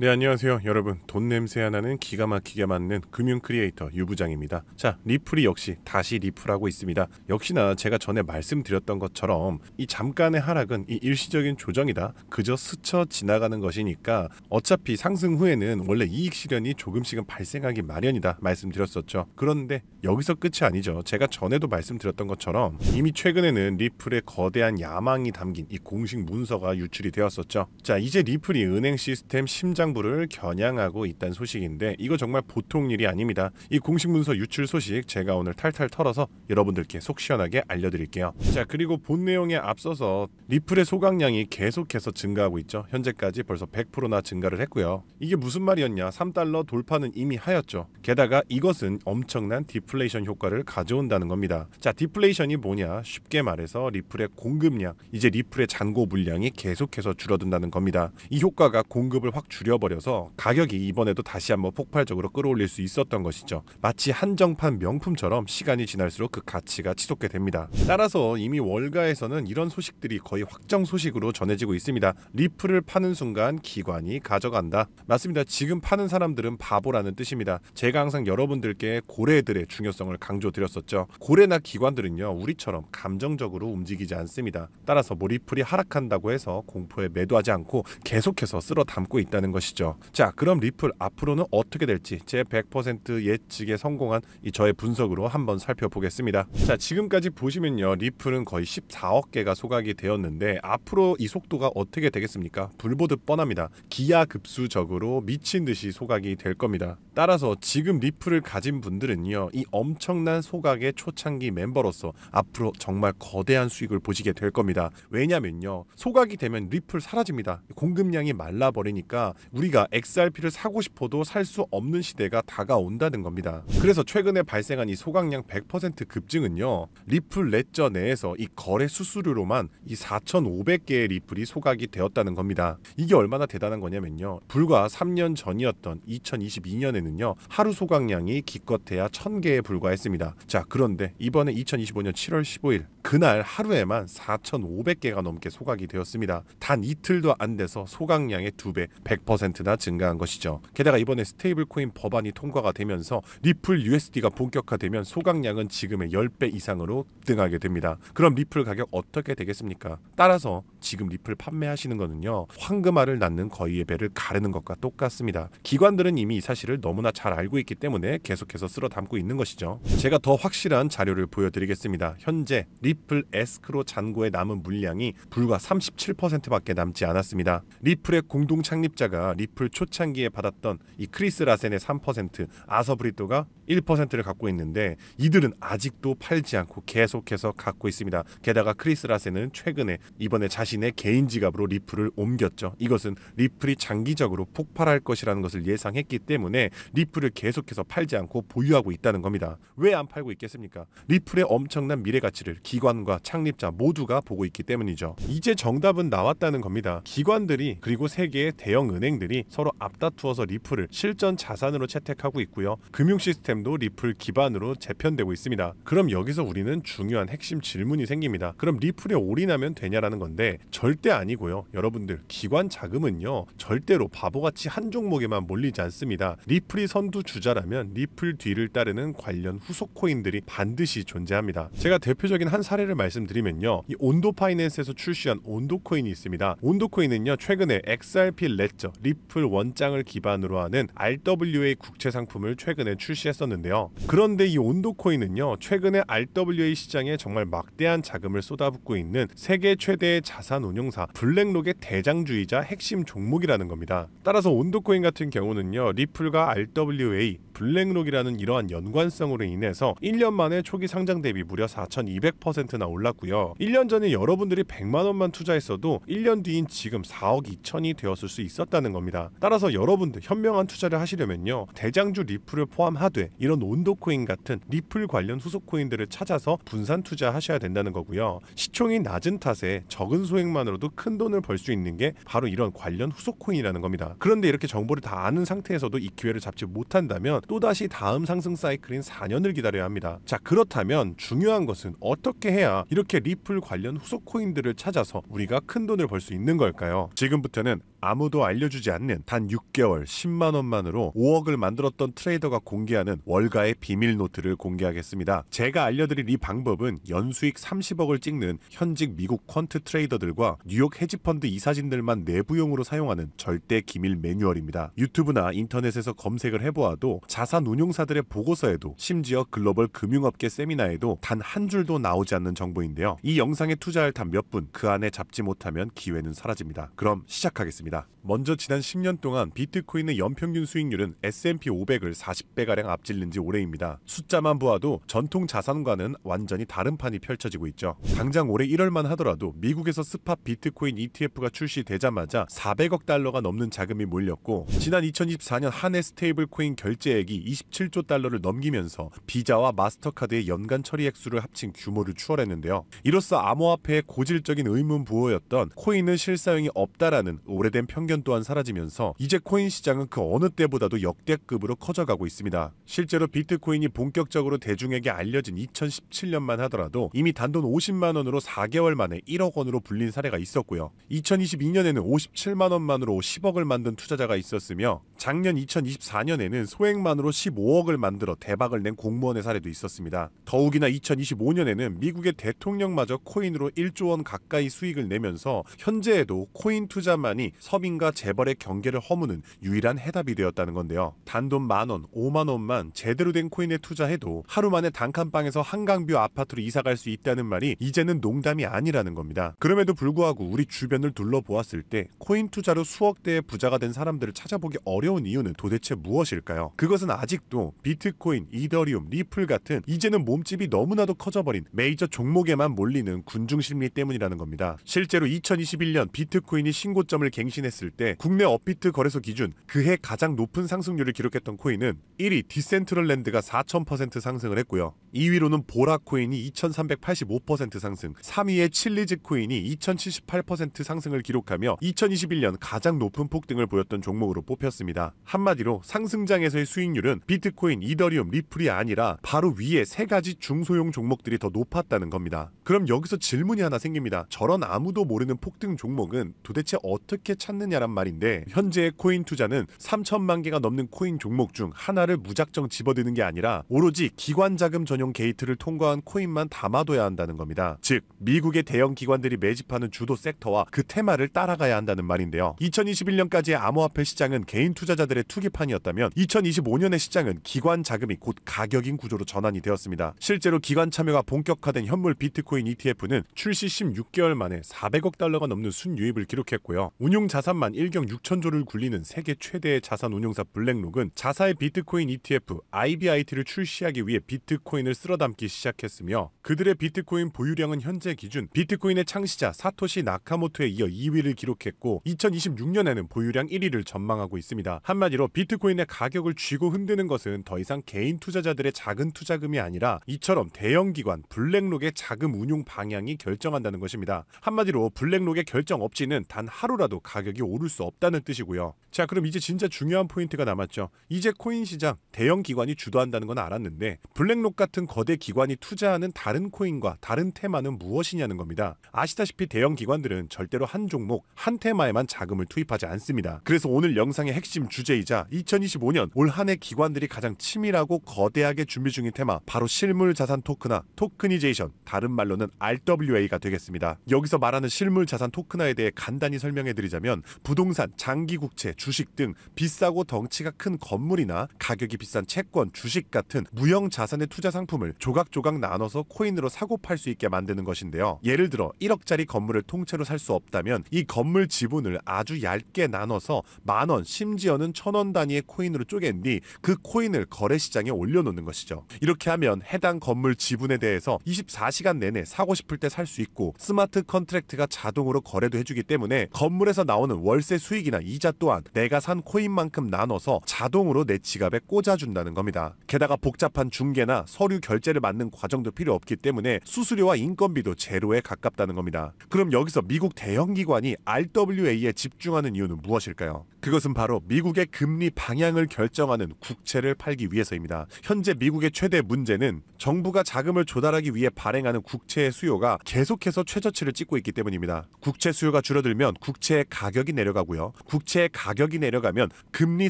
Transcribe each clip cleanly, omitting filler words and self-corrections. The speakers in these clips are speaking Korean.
네, 안녕하세요 여러분. 돈 냄새 나는 기가 막히게 맞는 금융 크리에이터 유부장입니다. 자, 리플이 역시 다시 리플하고 있습니다. 역시나 제가 전에 말씀드렸던 것처럼 이 잠깐의 하락은 이 일시적인 조정이다, 그저 스쳐 지나가는 것이니까 어차피 상승 후에는 원래 이익 실현이 조금씩은 발생하기 마련이다 말씀드렸었죠. 그런데 여기서 끝이 아니죠. 제가 전에도 말씀드렸던 것처럼 이미 최근에는 리플의 거대한 야망이 담긴 이 공식 문서가 유출이 되었었죠. 자, 이제 리플이 은행 시스템 심장부를 겨냥하고 있다는 소식인데 이거 정말 보통 일이 아닙니다. 이 공식 문서 유출 소식 제가 오늘 탈탈 털어서 여러분들께 속 시원하게 알려드릴게요. 자, 그리고 본 내용에 앞서서 리플의 소각량이 계속해서 증가하고 있죠. 현재까지 벌써 100%나 증가를 했고요. 이게 무슨 말이었냐, 3달러 돌파는 이미 하였죠. 게다가 이것은 엄청난 디플레이션 효과를 가져온다는 겁니다. 자, 디플레이션이 뭐냐, 쉽게 말해서 리플의 공급량, 이제 리플의 잔고 물량이 계속해서 줄어든다는 겁니다. 이 효과가 공급을 확 줄여버려서 가격이 이번에도 다시 한번 폭발적으로 끌어올릴 수 있었던 것이죠. 마치 한정판 명품처럼 시간이 지날수록 그 가치가 치솟게 됩니다. 따라서 이미 월가에서는 이런 소식들이 거의 확정 소식으로 전해지고 있습니다. 리플을 파는 순간 기관이 가져간다. 맞습니다. 지금 파는 사람들은 바보라는 뜻입니다. 제가 항상 여러분들께 고래들의 중요성을 강조드렸었죠. 고래나 기관들은요, 우리처럼 감정적으로 움직이지 않습니다. 따라서 뭐 리플이 하락한다고 해서 공포에 매도하지 않고 계속해서 쓸어 담고 있다는 것이죠. 자, 그럼 리플 앞으로는 어떻게 될지 제 100% 예측에 성공한 이 저의 분석으로 한번 살펴보겠습니다. 자, 지금까지 보시면요, 리플은 거의 14억 개가 소각이 되었는데 앞으로 이 속도가 어떻게 되겠습니까? 불보듯 뻔합니다. 기하급수적으로 미친 듯이 소각이 될 겁니다. 따라서 지금 리플을 가진 분들은요, 이 엄청난 소각의 초창기 멤버로서 앞으로 정말 거대한 수익을 보시게 될 겁니다. 왜냐면요, 소각이 되면 리플 사라집니다. 공급량이 말라버리니까 우리가 XRP를 사고 싶어도 살 수 없는 시대가 다가온다는 겁니다. 그래서 최근에 발생한 이 소각량 100% 급증은요, 리플 레저 내에서 이 거래 수수료로만 이 4,500개의 리플이 소각이 되었다는 겁니다. 이게 얼마나 대단한 거냐면요, 불과 3년 전이었던 2022년에는요 하루 소각량이 기껏해야 1,000개에 불과했습니다. 자, 그런데 이번에 2025년 7월 15일 그날 하루에만 4,500개가 넘게 소각이 되었습니다. 단 이틀도 안 돼서 소각량의 2배, 100%나 증가한 것이죠. 게다가 이번에 스테이블 코인 법안이 통과가 되면서 리플 USD가 본격화되면 소각량은 지금의 10배 이상으로 등하게 됩니다. 그럼 리플 가격 어떻게 되겠습니까? 따라서 지금 리플 판매하시는 거는요, 황금알을 낳는 거위의 배를 가르는 것과 똑같습니다. 기관들은 이미 이 사실을 너무나 잘 알고 있기 때문에 계속해서 쓸어 담고 있는 것이죠. 제가 더 확실한 자료를 보여드리겠습니다. 현재 리플 에스크로 잔고에 남은 물량이 불과 37%밖에 남지 않았습니다. 리플의 공동 창립자가 리플 초창기에 받았던 이 크리스 라센의 3%, 아서 브리또가 1%를 갖고 있는데 이들은 아직도 팔지 않고 계속해서 갖고 있습니다. 게다가 크리스 라센은 최근에 이번에 자신의 개인 지갑으로 리플을 옮겼죠. 이것은 리플이 장기적으로 폭발할 것이라는 것을 예상했기 때문에 리플을 계속해서 팔지 않고 보유하고 있다는 겁니다. 왜 안 팔고 있겠습니까? 리플의 엄청난 미래 가치를 기관과 창립자 모두가 보고 있기 때문이죠. 이제 정답은 나왔다는 겁니다. 기관들이 그리고 세계의 대형 은행들이 서로 앞다투어서 리플을 실전 자산으로 채택하고 있고요. 금융 시스템도 리플 기반으로 재편되고 있습니다. 그럼 여기서 우리는 중요한 핵심 질문이 생깁니다. 그럼 리플에 올인하면 되냐라는 건데 절대 아니고요. 여러분들, 기관 자금은요 절대로 바보같이 한 종목에만 몰리지 않습니다. 리플이 선두주자라면 리플 뒤를 따르는 관련 후속 코인들이 반드시 존재합니다. 제가 대표적인 한 사례를 말씀드리면요, 이 온도 파이낸스에서 출시한 온도 코인이 있습니다. 온도 코인은요, 최근에 XRP 레저 리플 원장을 기반으로 하는 RWA 국채 상품을 최근에 출시했었는데요. 그런데 이 온도 코인은요, 최근에 RWA 시장에 정말 막대한 자금을 쏟아붓고 있는 세계 최대의 자산 운용사 블랙록의 대장주이자 핵심 종목이라는 겁니다. 따라서 온도 코인 같은 경우는요, 리플과 RWA, 블랙록이라는 이러한 연관성으로 인해서 1년 만에 초기 상장 대비 무려 4,200%나 올랐고요. 1년 전에 여러분들이 100만 원만 투자했어도 1년 뒤인 지금 4억 2천이 되었을 수 있었다는 겁니다. 따라서 여러분들 현명한 투자를 하시려면요, 대장주 리플을 포함하되 이런 온도 코인 같은 리플 관련 후속 코인들을 찾아서 분산 투자하셔야 된다는 거고요. 시총이 낮은 탓에 적은 소액만으로도 큰 돈을 벌 수 있는 게 바로 이런 관련 후속 코인이라는 겁니다. 그런데 이렇게 정보를 다 아는 상태에서도 이 기회를 잡지 못한다면 또다시 다음 상승 사이클인 4년을 기다려야 합니다. 자, 그렇다면 중요한 것은 어떻게 해야 이렇게 리플 관련 후속 코인들을 찾아서 우리가 큰 돈을 벌 수 있는 걸까요? 지금부터는 아무도 알려주지 않는 단 6개월 10만 원만으로 5억을 만들었던 트레이더가 공개하는 월가의 비밀 노트를 공개하겠습니다. 제가 알려드릴 이 방법은 연수익 30억을 찍는 현직 미국 퀀트 트레이더들과 뉴욕 헤지펀드 이사진들만 내부용으로 사용하는 절대 기밀 매뉴얼입니다. 유튜브나 인터넷에서 검색을 해보아도 자산 운용사들의 보고서에도 심지어 글로벌 금융업계 세미나에도 단 한 줄도 나오지 않는 정보인데요. 이 영상에 투자할 단 몇 분 그 안에 잡지 못하면 기회는 사라집니다. 그럼 시작하겠습니다. 먼저 지난 10년 동안 비트코인의 연평균 수익률은 S&P 500을 40배가량 앞질른 지 오래입니다. 숫자만 보아도 전통 자산과는 완전히 다른 판이 펼쳐지고 있죠. 당장 올해 1월만 하더라도 미국에서 스팟 비트코인 ETF가 출시되자마자 400억 달러가 넘는 자금이 몰렸고, 지난 2024년 한 해 스테이블 코인 결제액이 27조 달러를 넘기면서 비자와 마스터카드의 연간 처리 액수를 합친 규모를 추월했는데요. 이로써 암호화폐의 고질적인 의문 부호였던 코인은 실사용이 없다라는 오래된 편견 또한 사라지면서 이제 코인 시장은 그 어느 때보다도 역대급으로 커져가고 있습니다. 실제로 비트코인이 본격적으로 대중에게 알려진 2017년만 하더라도 이미 단돈 50만 원으로 4개월 만에 1억 원으로 불린 사례가 있었고요. 2022년에는 57만 원만으로 10억을 만든 투자자가 있었으며, 작년 2024년에는 소액만으로 15억을 만들어 대박을 낸 공무원의 사례도 있었습니다. 더욱이나 2025년에는 미국의 대통령마저 코인으로 1조 원 가까이 수익을 내면서 현재에도 코인 투자만이 서민과 재벌의 경계를 허무는 유일한 해답이 되었다는 건데요. 단돈 만원, 5만 원만 제대로 된 코인에 투자해도 하루 만에 단칸방에서 한강뷰 아파트로 이사갈 수 있다는 말이 이제는 농담이 아니라는 겁니다. 그럼에도 불구하고 우리 주변을 둘러보았을 때 코인 투자로 수억 대의 부자가 된 사람들을 찾아보기 어려운 이유는 도대체 무엇일까요? 그것은 아직도 비트코인, 이더리움, 리플 같은 이제는 몸집이 너무나도 커져버린 메이저 종목에만 몰리는 군중심리 때문이라는 겁니다. 실제로 2021년 비트코인이 신고점을 갱신했을 때 국내 업비트 거래소 기준 그해 가장 높은 상승률을 기록했던 코인은 1위 디센트럴랜드가 4000% 상승을 했고요. 2위로는 보라코인이 2385% 상승, 3위의 칠리즈 코인이 2078% 상승을 기록하며 2021년 가장 높은 폭등을 보였던 종목으로 뽑혔습니다. 한마디로 상승장에서의 수익률은 비트코인, 이더리움, 리플이 아니라 바로 위에 세 가지 중소형 종목들이 더 높았다는 겁니다. 그럼 여기서 질문이 하나 생깁니다. 저런 아무도 모르는 폭등 종목은 도대체 어떻게 찾느냐란 말인데, 현재의 코인 투자는 3천만 개가 넘는 코인 종목 중 하나를 무작정 집어드는 게 아니라 오로지 기관 자금 전용 게이트를 통과한 코인만 담아둬야 한다는 겁니다. 즉 미국의 대형 기관들이 매집하는 주도 섹터와 그 테마를 따라가야 한다는 말인데요. 2021년까지의 암호화폐 시장은 개인 투자자들의 투기판이었다면 2025년의 시장은 기관 자금이 곧 가격인 구조로 전환이 되었습니다. 실제로 기관 참여가 본격화된 현물 비트코인 ETF는 출시 16개월 만에 400억 달러가 넘는 순유입을 기록했고요. 운용 자산만 1경 6천조를 굴리는 세계 최대의 자산 운용사 블랙록은 자사의 비트코인 ETF IBIT를 출시하기 위해 비트코인을 쓸어담기 시작했으며, 그들의 비트코인 보유량은 현재 기준 비트코인의 창시자 사토시 나카모토에 이어 2위를 기록했고 2026년에는 보유량 1위를 전망하고 있습니다. 한마디로 비트코인의 가격을 쥐고 흔드는 것은 더 이상 개인 투자자들의 작은 투자금이 아니라 이처럼 대형 기관 블랙록의 자금 운용 방향이 결정한다는 것입니다. 한마디로 블랙록의 결정 없이는 단 하루라도 가격이 오를 수 없다는 뜻이고요. 자, 그럼 이제 진짜 중요한 포인트가 남았죠. 이제 코인 시장 대형 기관이 주도한다는 건 알았는데 블랙록 같은 거대 기관이 투자하는 다른 코인과 다른 테마는 무엇이냐는 겁니다. 아시다시피 대형 기관들은 절대로 한 종목, 한 테마에만 자금을 투입하지 않습니다. 그래서 오늘 영상의 핵심 주제이자 2025년 올 한 해 기관들이 가장 치밀하고 거대하게 준비 중인 테마, 바로 실물 자산 토큰화, 토크니제이션, 다른 말로는 RWA가 되겠습니다. 여기서 말하는 실물 자산 토큰화에 대해 간단히 설명해드리자면, 부동산, 장기국채, 주식 등 비싸고 덩치가 큰 건물이나 가격이 비싼 채권, 주식 같은 무형 자산의 투자 상품을 조각조각 나눠서 코인으로 사고 팔 수 있게 만드는 것인데요. 예를 들어 1억짜리 건물을 통째로 살 수 없다면 이 건물 지분을 아주 얇게 나눠서 만원, 심지어는 1000원 단위의 코인으로 쪼갠 뒤 그 코인을 거래시장에 올려놓는 것이죠. 이렇게 하면 해당 건물 지분에 대해서 24시간 내내 사고 싶을 때 살 수 있고, 스마트 컨트랙트가 자동으로 거래도 해주기 때문에 건물에서 나오는 월세 수익이나 이자 또한 내가 산 코인만큼 나눠서 자동으로 내 지갑에 꽂아준다는 겁니다. 게다가 복잡한 중개나 서류 결제를 맡는 과정도 필요 없기 때문에 수수료와 인건비도 제로에 가깝다는 겁니다. 그럼 여기서 미국 대형 기관이 RWA에 집중하는 이유는 무엇일까요? 그것은 바로 미국의 금리 방향을 결정하는 국채를 팔기 위해서입니다. 현재 미국의 최대 문제는 정부가 자금을 조달하기 위해 발행하는 국채의 수요가 계속해서 최저치를 찍고 있기 때문입니다. 국채 수요가 줄어들면 국채의 가격이 내려가고요. 국채의 가격이 내려가면 금리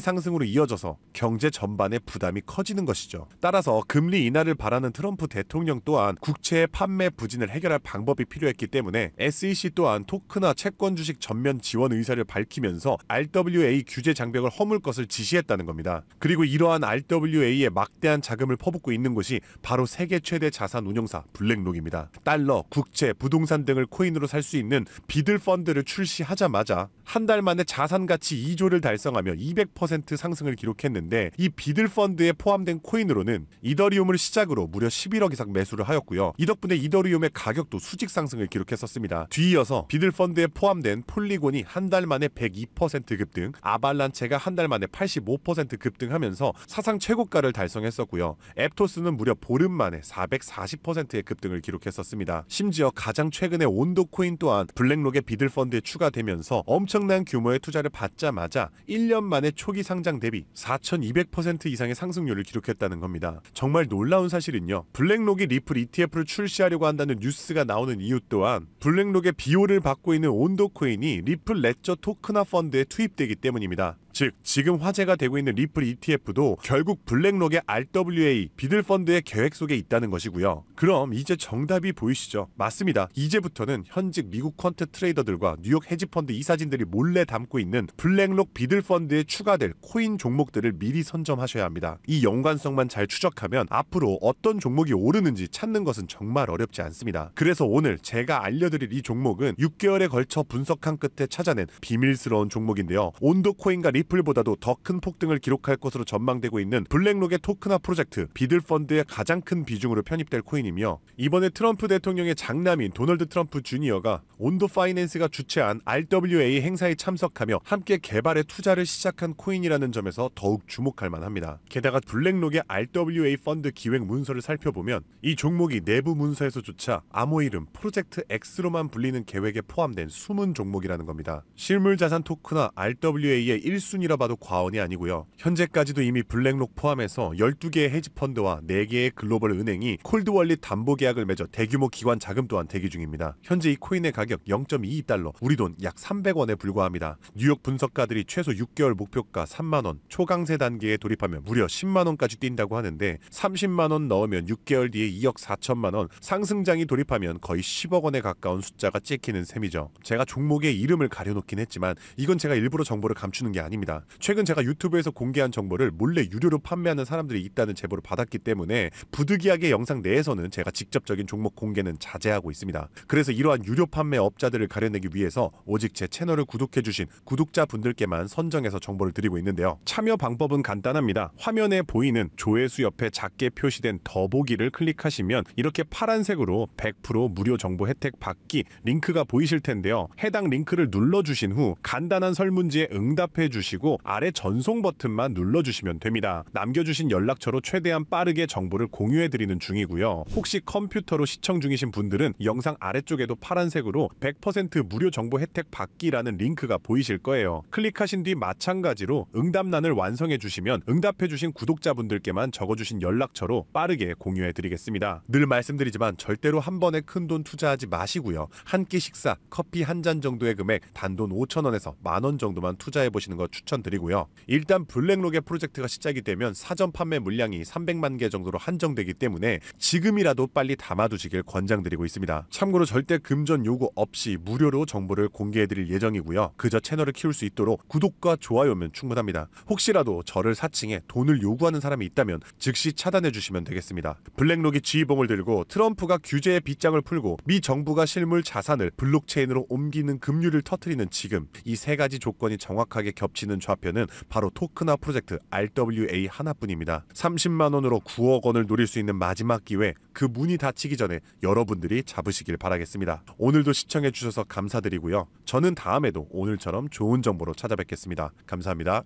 상승으로 이어져서 경제 전반의 부담이 커지는 것이죠. 따라서 금리 인하를 바라는 트럼프 대통령 또한 국채의 판매 부진을 해결할 방법이 필요했기 때문에 SEC 또한 토크나 채권 주식 전면 지원 의사를 밝히면서 RWA 규제 장벽을 허물 것을 지시했다는 겁니다. 그리고 이러한 RWA에 막대한 자금을 퍼붓고 있는 곳이 바로 세계 최대 자산 운용사 블랙록입니다. 달러, 국채, 부동산 등을 코인으로 살 수 있는 비들 펀드를 출시하자마자 한 달 만에 자산 가치 2조를 달성하며 200% 상승을 기록했는데, 이 비들 펀드에 포함된 코인으로는 이더리움을 시작으로 무려 11억 이상 매수를 하였고요. 이 덕분에 이더리움의 가격도 수직 상승을 기록했었습니다. 뒤이어서 비들 펀드에 포함된 폴리곤이 한 달 만에 102% 급등, 아발란체가 한 달 만에 85% 급등하면서 사상 최고가를 달성했었고요. 앱토스는 무려 보름 만에 440%의 급등을 기록했었습니다. 심지어 가장 최근에 온도 코인 또한 블랙록의 비들 펀드에 추가되면서 엄청난 규모의 투자를 받자마자 1년 만에 초기 상장 대비 4200% 이상의 상승률을 기록했다는 겁니다. 정말 놀라운 사실은요, 블랙록이 리플 ETF를 출시하려고 한다는 뉴스가 나오는 이유 또한 블랙록의 비호를 받고 있는 온도 코인이 리플 레저 토크나 펀드에 투입되기 때문입니다. 즉, 지금 화제가 되고 있는 리플 ETF도 결국 블랙록의 RWA 비들 펀드의 계획 속에 있다는 것이고요. 그럼 이제 정답이 보이시죠? 맞습니다. 이제부터는 현직 미국 퀀트 트레이더들과 뉴욕 헤지펀드 이사진들이 몰래 담고 있는 블랙록 비들 펀드에 추가될 코인 종목들을 미리 선점하셔야 합니다. 이 연관성만 잘 추적하면 앞으로 어떤 종목이 오르는지 찾는 것은 정말 어렵지 않습니다. 그래서 오늘 제가 알려드릴 이 종목은 6개월에 걸쳐 분석한 끝에 찾아낸 비밀스러운 종목인데요. 온도 코인과 리플보다도 더 큰 폭등을 기록할 것으로 전망되고 있는 블랙록의 토크나 프로젝트 비들 펀드의 가장 큰 비중으로 편입될 코인이며, 이번에 트럼프 대통령의 장남인 도널드 트럼프 주니어가 온도 파이낸스가 주최한 RWA 행사에 참석하며 함께 개발에 투자를 시작한 코인이라는 점에서 더욱 주목할 만합니다. 게다가 블랙록의 RWA 펀드 기획 문서를 살펴보면 이 종목이 내부 문서에서조차 암호 이름 프로젝트 X로만 불리는 계획에 포함된 숨은 종목이라는 겁니다. 실물자산 토크나 RWA의 1순위라 봐도 과언이 아니고요. 현재까지도 이미 블랙록 포함해서 12개의 헤지펀드와 4개의 글로벌 은행이 콜드월릿 담보 계약을 맺어 대규모 기관 자금 또한 대기 중입니다. 현재 이 코인의 가격 0.22달러, 우리 돈 약 300원에 불과합니다. 뉴욕 분석가들이 최소 6개월 목표가 3만원, 초강세 단계에 돌입하면 무려 10만원까지 뛴다고 하는데 30만원 넣으면 6개월 뒤에 2억 4천만원, 상승장이 돌입하면 거의 10억원에 가까운 숫자가 찍히는 셈이죠. 제가 종목의 이름을 가려놓긴 했지만 이건 제가 일부러 정보를 감추는 게 아닙니다. 최근 제가 유튜브에서 공개한 정보를 몰래 유료로 판매하는 사람들이 있다는 제보를 받았기 때문에 부득이하게 영상 내에서는 제가 직접적인 종목 공개는 자제하고 있습니다. 그래서 이러한 유료 판매 업자들을 가려내기 위해서 오직 제 채널을 구독해주신 구독자분들께만 선정해서 정보를 드리고 있는데요. 참여 방법은 간단합니다. 화면에 보이는 조회수 옆에 작게 표시된 더보기를 클릭하시면 이렇게 파란색으로 100% 무료 정보 혜택 받기 링크가 보이실 텐데요. 해당 링크를 눌러주신 후 간단한 설문지에 응답해 주시고 아래 전송 버튼만 눌러주시면 됩니다. 남겨주신 연락처로 최대한 빠르게 정보를 공유해드리는 중이고요. 혹시 컴퓨터로 시청 중이신 분들은 영상 아래쪽에도 파란색으로 100% 무료 정보 혜택 받기라는 링크가 보이실 거예요. 클릭하신 뒤 마찬가지로 응답란을 완성해 주시면 응답해 주신 구독자분들께만 적어주신 연락처로 빠르게 공유해 드리겠습니다. 늘 말씀드리지만 절대로 한 번에 큰돈 투자하지 마시고요. 한 끼 식사, 커피 한 잔 정도의 금액 단돈 5,000원에서 만원 정도만 투자해 보시는 거 추천드리고요. 일단 블랙록의 프로젝트가 시작이 되면 사전 판매 물량이 300만 개 정도로 한정되기 때문에 지금이라도 빨리 담아두시길 권장드리고 있습니다. 참고로 절대 금전 요구 없이 무료로 정보를 공개해드릴 예정이고요. 그저 채널을 키울 수 있도록 구독과 좋아요면 충분합니다. 혹시라도 저를 사칭해 돈을 요구하는 사람이 있다면 즉시 차단해주시면 되겠습니다. 블랙록이 쥐봉을 들고 트럼프가 규제의 빗장을 풀고 미 정부가 실물 자산을 블록체인으로 옮기는 급류를 터뜨리는 지금, 이 세 가지 조건이 정확하게 겹치는 좌표는 바로 토크나 프로젝트 RWA 하나뿐입니다. 30만원으로 9억 원을 노릴 수 있는 마지막 기회, 그 문이 닫히기 전에 여러분들이 잡으시길 바라겠습니다. 오늘도 시청해주셔서 감사드리고요. 저는 다음에도 오늘처럼 좋은 정보로 찾아뵙겠습니다. 감사합니다.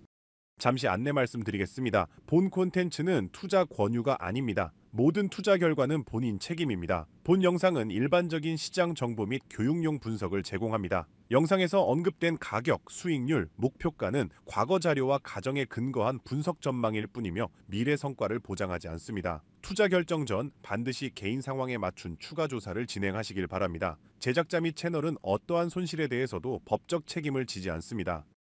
잠시 안내 말씀드리겠습니다. 본 콘텐츠는 투자 권유가 아닙니다. 모든 투자 결과는 본인 책임입니다. 본 영상은 일반적인 시장 정보 및 교육용 분석을 제공합니다. 영상에서 언급된 가격, 수익률, 목표가는 과거 자료와 가정에 근거한 분석 전망일 뿐이며 미래 성과를 보장하지 않습니다. 투자 결정 전 반드시 개인 상황에 맞춘 추가 조사를 진행하시길 바랍니다. 제작자 및 채널은 어떠한 손실에 대해서도 법적 책임을 지지 않습니다.